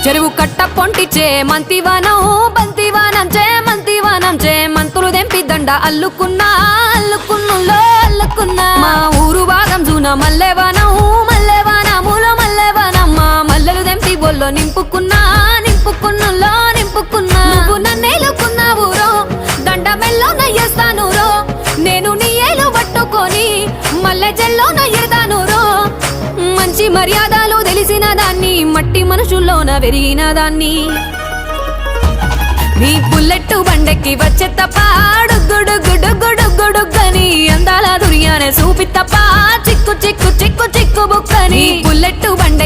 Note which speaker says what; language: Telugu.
Speaker 1: చెరువు కట్ట పొంటిచే మంతివానం బంతివానం చే మంతివానం చే మంతులు దెంపి దండ అల్లుకున్నా అల్లుకున్నులో అల్లుకున్నా మా ఊరు భాగం జూన మల్లెవానం మల్లెవానములో మల్లెవానమ్మ మల్లెలు దెంపి బొల్లో నింపుకున్నా నింపుకున్నులో నింపుకున్నా నువ్వు నన్నేలుకున్నావు రో దండ మెల్లో నయ్యేస్తాను రో నేను నీ ఏలు పట్టుకొని మల్లె జల్లో నయ్యేదాను రో మంచి మర్యాదలు తెలిసిన దాన్ని మట్టి మనుషుల్లోన పెరిగిన దాన్ని నీ బుల్లెట్టు బండెక్కి వచ్చే తప్ప డుగ్గుడుగ్గుడుగ్గుడుగ్గుడుగ్గని అందాల దుర్యానే చూపి తప్ప చిక్కు చిక్కు చిక్కు చిక్కు బుక్కని బుల్లెట్టు బండెక్కి